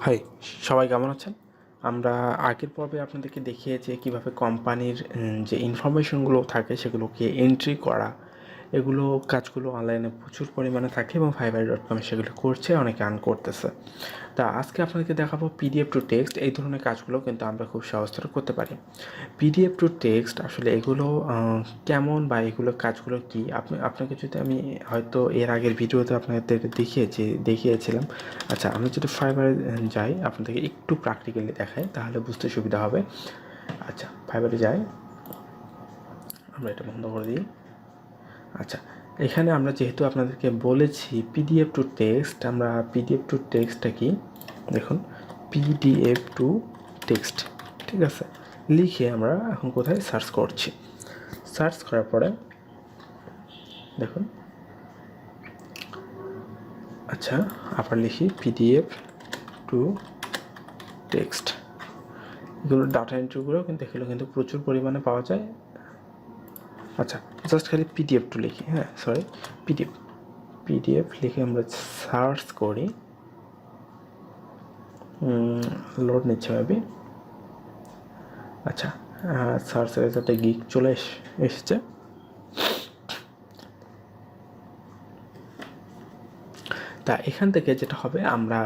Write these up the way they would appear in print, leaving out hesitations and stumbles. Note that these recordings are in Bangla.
হাই, সবাই কেমন আছেন? আমরা আগের পর্বে আপনাদেরকে দেখিয়েছি কীভাবে কোম্পানির যে ইনফরমেশনগুলো থাকে সেগুলোকে এন্ট্রি করা, এগুলো কাজগুলো অনলাইনে প্রচুর পরিমাণে থাকে এবং fiverr.com সেগুলো করছে, অনেকে আর্ন করতেছে। তা আজকে আপনাদেরকে দেখাবো পিডিএফ টু টেক্সট। এই ধরনের কাজগুলো কিন্তু আমরা খুব সহজতর করতে পারি। পিডিএফ টু টেক্সট আসলে এগুলো কেমন বা এগুলো কাজগুলো কী, আপনাকে যদি আমি হয়তো এর আগের ভিডিওতে আপনাদের দেখিয়েছিলাম। আচ্ছা, আমি যদি ফাইবারে যাই, আপনাদেরকে একটু প্র্যাকটিক্যালি দেখাই, তাহলে বুঝতে সুবিধা হবে। আচ্ছা, ফাইবারে যাই, আমরা এটা বন্ধ করে দিই। আচ্ছা, এখানে আমরা যেহেতু আপনাদেরকে বলেছি পিডিএফ টু টেক্সট, আমরা পিডিএফ টু টেক্সটটা কি দেখুন, পিডিএফ টু টেক্সট, ঠিক আছে, লিখে আমরা এখন কোথায় সার্চ করছি। সার্চ করার পরে দেখুন, আচ্ছা আবার লিখি পিডিএফ টু টেক্সট। এগুলো ডাটা এন্ট্রিগুলো কিন্তু এগুলো কিন্তু প্রচুর পরিমাণে পাওয়া যায়। আচ্ছা, জাস্ট খালি পিডিএফ টু লিখি, পিডিএফ লিখে আমরা সার্চ করি। লোড নিচ্ছে মেবি। আচ্ছা, সার্চ রেজাল্টে গিক চলে এসেছে। তা এখান থেকে যেটা হবে, আমরা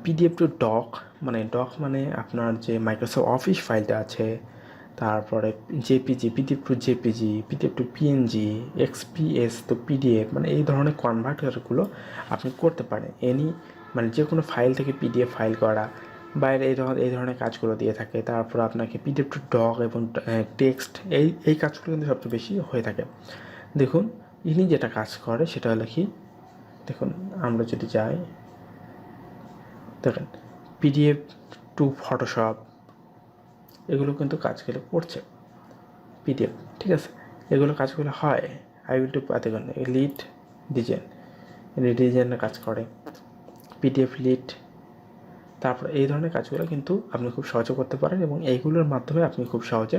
পিডিএফ টু ডক মানে আপনার যে মাইক্রোসফট অফিস ফাইলটা আছে, তারপরে JPG, PDF two JPG, PDF two PNG, XPS তো পিডিএফ, মানে এই ধরনের কনভার্টারগুলো আপনি করতে পারেন। মানে যে কোনো ফাইল থেকে পিডিএফ ফাইল করা, বাইরে এই ধরনের কাজগুলো দিয়ে থাকে। তারপর আপনাকে পিডিএফ টু ডক এবং টেক্সট, এই কাজগুলো কিন্তু সবচেয়ে বেশি হয়ে থাকে। দেখুন, ইনি যেটা কাজ করে সেটা হলো কি, দেখুন আমরা যদি যাই, দেখেন পিডিএফ টু ফটোশপ, এগুলো কিন্তু কাজগুলো করছে পিডিএফ, ঠিক আছে, এগুলো কাজগুলো হয়। আই উইল টু দেখুন লিড ডিজাইনের কাজ করে, পিডিএফ লিড, তারপর এই ধরনের কাজগুলো কিন্তু আপনি খুব সহজে করতে পারেন এবং এইগুলোর মাধ্যমে আপনি খুব সহজে,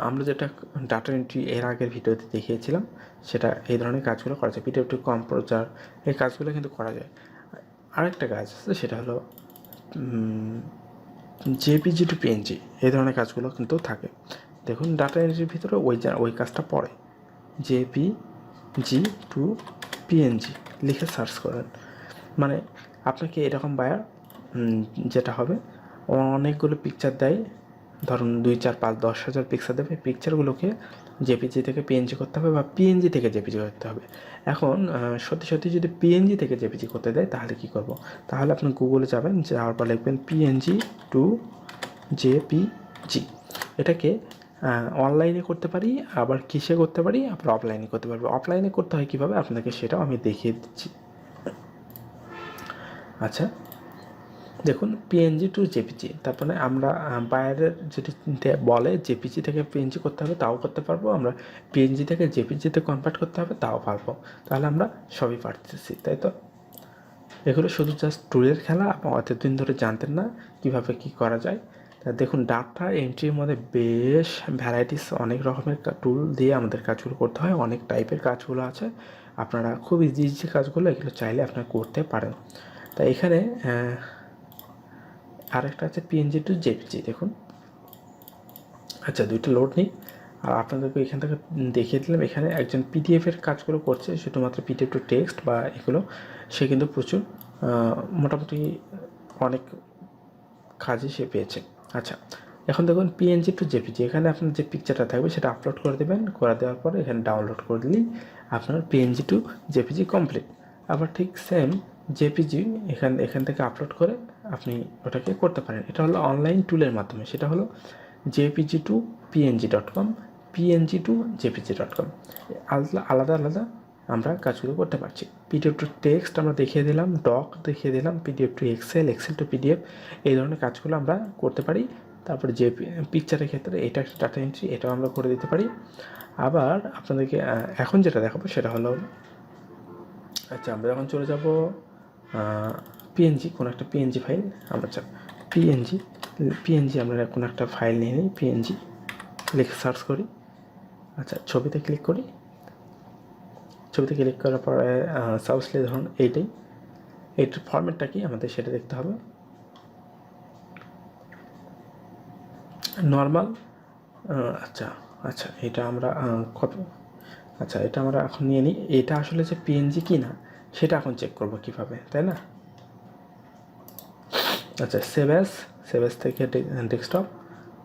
আমরা যেটা ডাটা এন্ট্রি এর আগের ভিডিওতে দেখিয়েছিলাম, সেটা এই ধরনের কাজগুলো করা যায়। পিডিএফ টু কম্পোজার, এই কাজগুলো কিন্তু করা যায়। আরেকটা কাজ আছে, সেটা হলো জেপিজি টু পিএনজি, এই ধরনের কাজগুলো কিন্তু থাকে। দেখুন ডাটা এন্ট্রির ভিতরে ওই কাজটা পড়ে, জেপিজি টু পিএনজি লিখে সার্চ করেন। মানে আপনাকে এরকম বায়ার যেটা হবে, অনেকগুলো পিকচার দেয়, ধরুন 2, 4, 5, 10,000 পিকচার দেবে। পিকচারগুলোকে জেপিজি থেকে পিএনজি করতে হবে বা পিএনজি থেকে জেপিজি করতে হবে। এখন সত্যি যদি পিএনজি থেকে জেপিজি করতে দেয়, তাহলে কি করব? তাহলে আপনি গুগলে যাবেন, যাওয়ার পর লিখবেন পিএনজি টু জেপিজি। এটাকে অনলাইনে করতে পারি, আবার কিসে করতে পারি, আবার অফলাইনে করতে পারবো। অফলাইনে করতে হয় কীভাবে, আপনাদেরকে সেটাও আমি দেখিয়ে দিচ্ছি। আচ্ছা, দেখুন পিএনজি টু জেপিজি, তারপরে আমরা বায়ারের যদি বলে জেপিজি থেকে পিএনজি করতে হবে, তাও করতে পারবো। আমরা পিএনজি থেকে জেপিজিতে কনভার্ট করতে হবে, তাও পারবো। তাহলে আমরা সবই পারতেছি, তাই তো? এগুলো শুধু জাস্ট টুলের খেলা, আপনি অতদিন ধরে জানতেন না কীভাবে কী করা যায়। তা দেখুন, ডাটা এন্ট্রির মধ্যে বেশ ভ্যারাইটিস, অনেক রকমের টুল দিয়ে আমাদের কাজগুলো করতে হয়, অনেক টাইপের কাজগুলো আছে। আপনারা খুব ইজি কাজগুলো এগুলো চাইলে আপনারা করতে পারেন। তা এখানে আরেকটা আছে পিএনজি টু জেপিজি, দেখুন। আচ্ছা, দুইটা লোড নিই আর আপনাদেরকে এখান থেকে দেখিয়ে দিলাম। এখানে একজন পিডিএফের কাজগুলো করছে, শুধুমাত্র পিডিএফ টু টেক্সট বা এগুলো, সে কিন্তু প্রচুর মোটামুটি অনেক কাজই সে পেয়েছে। আচ্ছা, এখন দেখুন পিএনজি টু জেপিজি, এখানে আপনার যে পিকচারটা থাকবে সেটা আপলোড করে দেবেন, করে দেওয়ার পরে এখানে ডাউনলোড করে দিলেই আপনার পিএনজি টু জেপিজি কমপ্লিট। আবার ঠিক সেম জেপিজি এখান থেকে আপলোড করে আপনি ওটাকে করতে পারেন। এটা হলো অনলাইন টুলের মাধ্যমে, সেটা হলো JPG two png.com, PNG two jpg.com, আলাদা আমরা কাজগুলো করতে পারছি। পিডিএফ টু টেক্সট আমরা দেখিয়ে দিলাম, ডক দেখিয়ে দিলাম, PDF to Excel, Excel to PDF, এই ধরনের কাজগুলো আমরা করতে পারি। তারপরে যে পিকচারের ক্ষেত্রে এটা একটা ডাটা এন্ট্রি, এটাও আমরা করে দিতে পারি। আবার আপনাদেরকে এখন যেটা দেখাবো সেটা হলো, আচ্ছা আমরা যখন চলে যাব পিএনজি, কোনো একটা পিএনজি ফাইল, আমরা পিএনজি আমরা কোনো একটা ফাইল নিয়ে নিই, পিএনজি লিখে সার্চ করি। আচ্ছা, ছবিতে ক্লিক করি, ছবিতে ক্লিক করার পরে সাবসলে ধরুন এইটাই, এটার ফরম্যাটটা কি আমাদের সেটা দেখতে হবে। নর্মাল, আচ্ছা আচ্ছা, এটা আমরা কত, আচ্ছা এটা আমরা এখন নিয়ে নিই। এটা আসলে যে পিএনজি কি না সেটা এখন চেক করব কীভাবে, তাই না? আচ্ছা, সেভ অ্যাজ থেকে ডেস্কটপ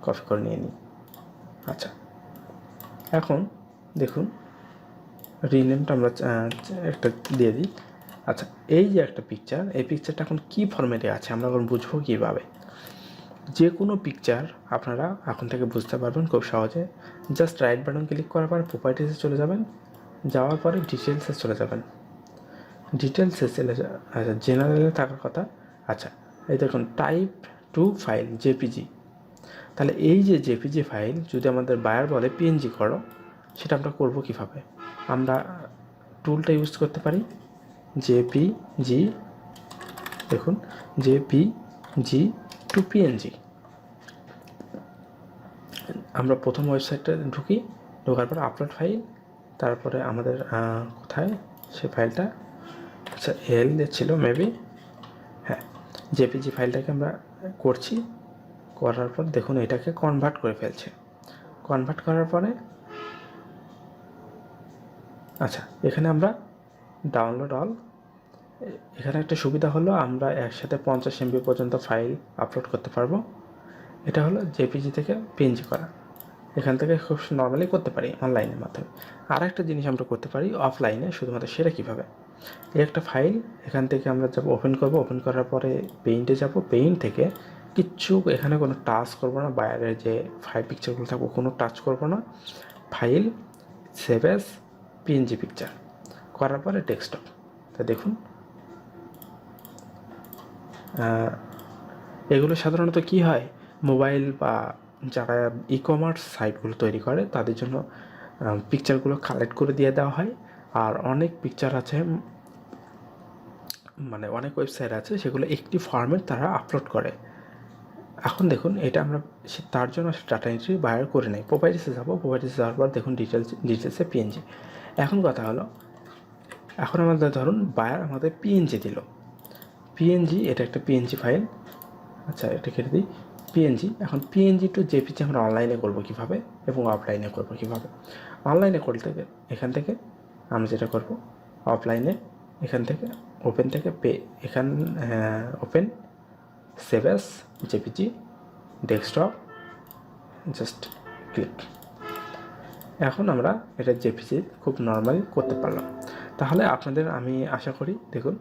কপি করে নিয়ে নিই। আচ্ছা, এখন দেখুন রিনেমটা আমরা একটা দিয়ে দিই। আচ্ছা, এই যে একটা পিকচার, এই পিকচারটা এখন কী ফরম্যাটে আছে আমরা এখন বুঝবো কীভাবে। যে কোনো পিকচার আপনারা এখন থেকে বুঝতে পারবেন খুব সহজে। জাস্ট রাইট বাটন ক্লিক করার পর প্রপার্টিসে চলে যাবেন, যাওয়ার পরে ডিটেলসে চলে যাবেন। ডিটেলসে চলে আচ্ছা, জেনারেলে থাকার কথা। আচ্ছা, এই দেখুন টাইপ টু ফাইল জেপিজি। তাহলে এই যে জেপিজি ফাইল যদি আমাদের বায়ার বলে পিএনজি করো, সেটা আমরা করবো কীভাবে? আমরা টুলটা ইউজ করতে পারি জেপিজি। দেখুন জেপিজি টু পিএনজি। আমরা প্রথম ওয়েবসাইটটা ঢুকি, ঢোকার পর আপলোড ফাইল, তারপরে আমাদের কোথায় সে ফাইলটা, আচ্ছা এল ছিল মেবি, হ্যাঁ জেপিজি ফাইলটাকে আমরা করছি। করার পর দেখুন এটাকে কনভার্ট করে ফেলছে। কনভার্ট করার পরে আচ্ছা, এখানে আমরা ডাউনলোড অল, এখানে একটা সুবিধা হলো আমরা একসাথে 50 MB পর্যন্ত ফাইল আপলোড করতে পারবো। এটা হলো জেপিজি থেকে পিএনজি করা। এখান থেকে খুব নর্মালি করতে পারি অনলাইনের মাধ্যমে। আর একটা জিনিস আমরা করতে পারি অফলাইনে, শুধুমাত্র সেটা কীভাবে, এই একটা ফাইল এখান থেকে আমরা যাব ওপেন করব। ওপেন করার পরে পেইন্টে যাব, পেইন্ট থেকে কিচ্ছু এখানে কোনো টাচ করবো না, বাইরের যে ফাইল পিকচারগুলো থাকবো কোনো টাচ করবো না। File save as PNG picture করার পরে ডেস্কটপ। তা দেখুন এগুলো সাধারণত কি হয়, মোবাইল বা যারা ই কমার্স সাইটগুলো তৈরি করে তাদের জন্য পিকচারগুলো কালেক্ট করে দিয়ে দেওয়া হয়। আর অনেক পিকচার আছে, মানে অনেক ওয়েবসাইট আছে সেগুলো একটি ফর্মেট তারা আপলোড করে। এখন দেখুন এটা আমরা তার জন্য ডাটা এন্ট্রি বায়ার করে নেই। প্রপার্টিসে যাবো, প্রপার্টিসে যাওয়ার পর দেখুন ডিটেলসে পিএনজি। এখন কথা হলো, এখন আমাদের ধরুন বায়ার আমাদের পিএনজি দিল, পিএনজি এটা একটা পিএনজি ফাইল। আচ্ছা, এটা কেটে দিই পিএনজি। এখন পিএনজি টু জেপিজি আমরা অনলাইনে করবো কীভাবে এবং অফলাইনে করবো কীভাবে। অনলাইনে করতে এখান থেকে আমরা যেটা করব, অফলাইনে এখান থেকে ওপেন থেকে open save as JPG desktop, just click. এখন আমরা এটা জেপিজি খুব নর্মালি করতে পারলাম। তাহলে আপনাদের আমি আশা করি দেখুন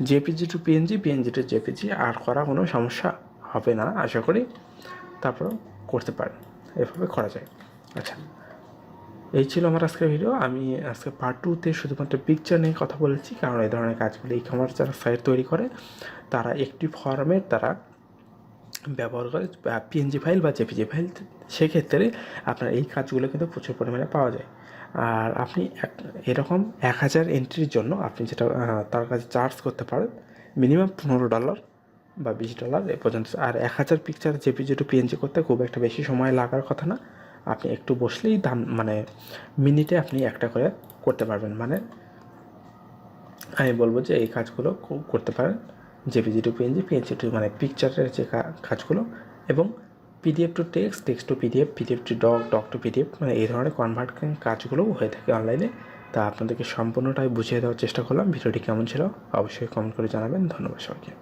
JPG to PNG, PNG to JPG আর করা কোনো সমস্যা হবে না আশা করি। তারপর করতে পারেন, এভাবে করা যায়। আচ্ছা, এই ছিল আমার আজকের ভিডিও। আমি আজকে পার্ট 2তে শুধুমাত্র পিকচার নিয়ে কথা বলেছি, কারণ এই ধরনের কাজগুলো ই কমার্স যারা সাইট তৈরি করে তারা একটি ফর্মেট তারা ব্যবহার করে পিএনজি ফাইল বা জেপিজি ফাইল। সেক্ষেত্রে আপনার এই কাজগুলো কিন্তু প্রচুর পরিমাণে পাওয়া যায়। আর আপনি এরকম 1000 এন্ট্রির জন্য আপনি যেটা তার কাছে চার্জ করতে পারেন মিনিমাম $15 বা $20 এ পর্যন্ত। আর 1000 পিকচার জেপিজি টু পিএনজি করতে খুব একটা বেশি সময় লাগার কথা না। আপনি একটু বসলেই দাম মানে মিনিটে আপনি একটা করে করতে পারবেন। মানে আমি বলবো যে এই কাজগুলো করতে পারেন JPG to PNG, PNG to মানে পিকচারের যে কাজগুলো, এবং PDF to text, text to PDF, PDF to doc, doc to PDF, মানে এই ধরনের কনভার্টিং কাজগুলোও হয়ে থাকে অনলাইনে। তা আপনাদেরকে সম্পূর্ণটাই বুঝিয়ে দেওয়ার চেষ্টা করলাম। ভিডিওটি কেমন ছিল অবশ্যই কমেন্ট করে জানাবেন। ধন্যবাদ সবাইকে।